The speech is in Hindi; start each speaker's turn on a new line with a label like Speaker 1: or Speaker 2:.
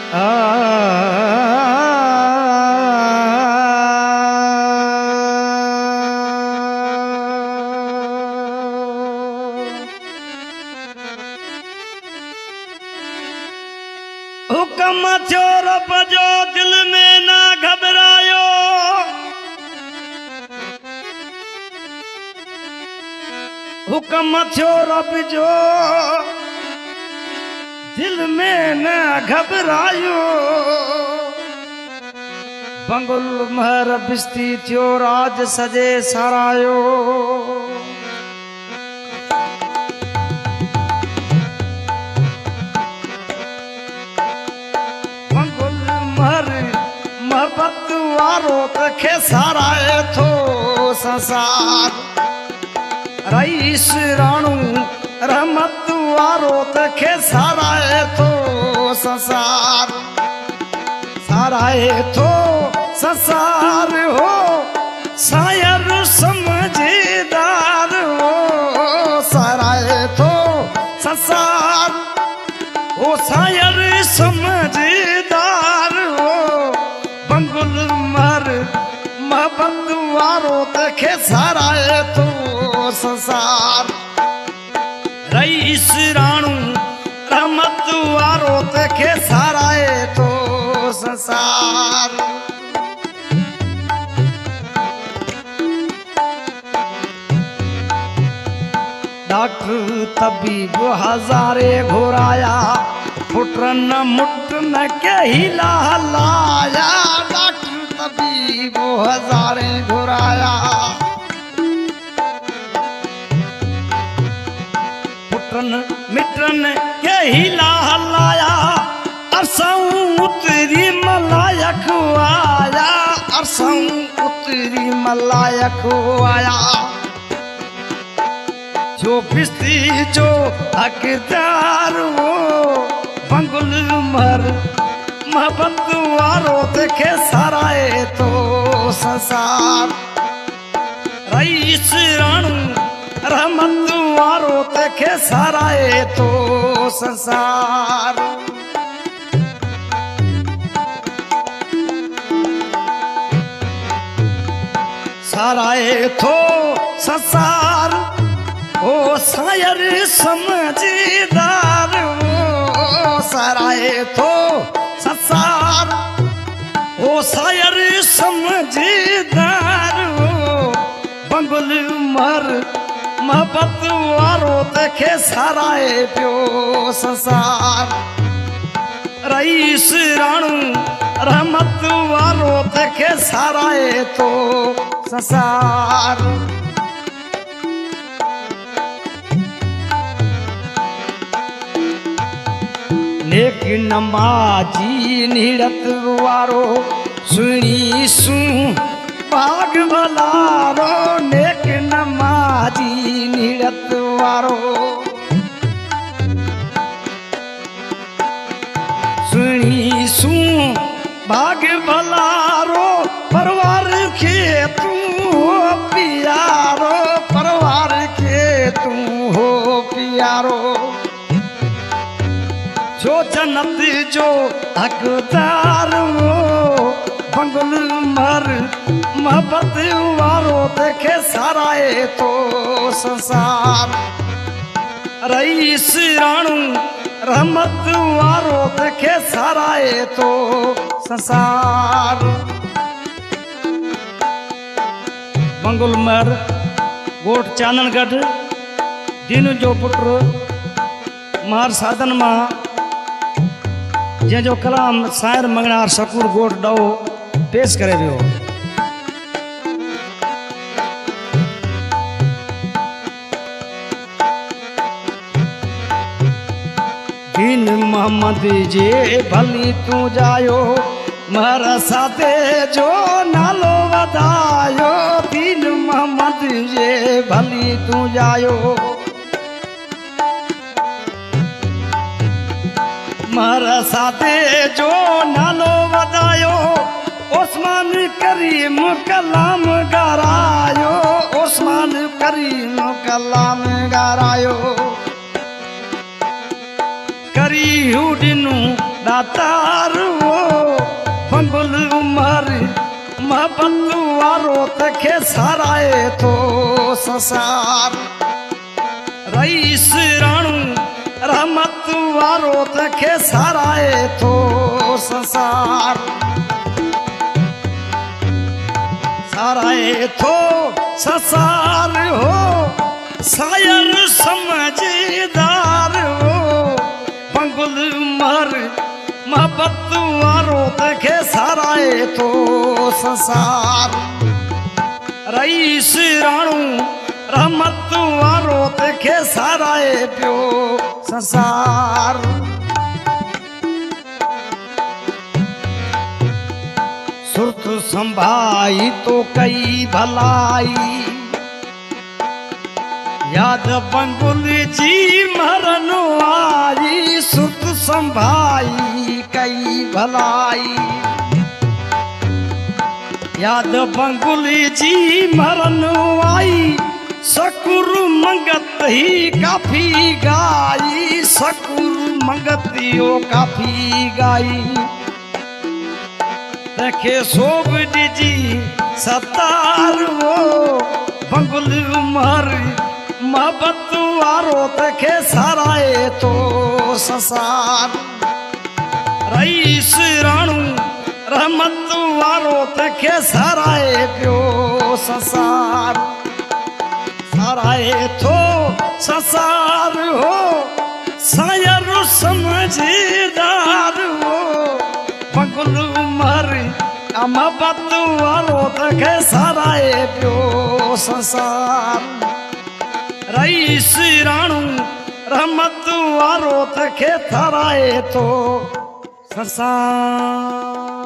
Speaker 1: हुक्म थियो रब जो दिल में ना घबरायो, हुक्म थियो रब जो दिल में न घबरायो। बंगुल महर बिस्ती थियो राज सजे सारायो। बंगुल महर मोहब्बत वारो तखे साराए थो संसार। रईस राणू रहमत वारो तखे साराए थो संसार। साराए थो संसार हो शायर समझदार हो। साराए थो संसार हो शायर समझदार हो। बंगुल मर मोहब्बत वारो तखे साराए थो संसार। रईस राणू रहमत वारो तखे साराए थो संसार। डॉक्टर तबीब हजारे घुराया, फुटरन मुटन के हिला हलाया। डॉक्टर तबीब हजारे घुराया, मिटन के हिला हलाया। अरसाऊं उतरी मलायक आया, अरसाऊं उतरी मलायक आया। जो बिस्ती जो हकदार हो बंगुल मर मोहब्बत वारो तखे साराए थो संसार। रईस राणू रहमत वारो तखे साराए थो संसार। साराए थो संसार ओ शायर समझदार हो। साराए थो संसार ओ शायर समझदार हो। बंगुल मर मोहब्बत वारो तखे साराए पियो संसार। रईस राणू रहमत वारो तखे साराए थो संसार। नेक नमाजी नीड़त वारो सुनी सू भाग भलारो। नेक नमाजी नीड़त वारो सुनी सू भाग भलारो। परवार के तू हो प्यारो, परवार के तू हो प्यारो। जो जन्नत जो हकदार हो बंगुल मर मोहब्बत वारो तखे साराए थो संसार। रईस राणू रहमत वारो तखे साराए थो संसार। बंगुल मर गोठ चाननगढ़ दीन जो पुत्र मार साधन मां जो कलाम शायर मंगनार शकूर गोठ डो पेश करे वियो। दीन मोहम्मद जे भली तू जायो, मर साथे जो नालो वधायो। दीन मोहम्मद जे भली तू जायो, मर साथे जो नालो वधायो। उस्मान करीम कलाम गारायो, उस्मान करीम कलाम गारायो। करी हुडिनू दातार वो बंगुल उमर मोहब्बत वारो तखे साराए तो संसार रईस राणू रहमत वारो तखे साराए तो संसार साराए तो संसार हो शायर समझदार हो बंगुल उमर मोहब्बत वारो तखे साराए तो संसार रईस राणू रहमत वारो तखे साराए पियो संसार सुरत संभाई तो कई भलाई याद बंगुल जी मरन आई सुरत संभाई कई भलाई याद बंगुल जी मरन आई सकुर मंगत ही काफी गाई सकुर मंगतियो काफी गाई देखे सोब जी सतार वो बंगुल उमर मोहब्बत वारो तखे साराए तो संसार रईस राणू रहमत वारो तखे साराए पियो संसार साराए तो संसार हो शायर समझदार हो बंगुल उमर मोहब्बत वारो तखे साराए पियो संसार रईस राणू रहमत वारो तखे साराए तो संसार।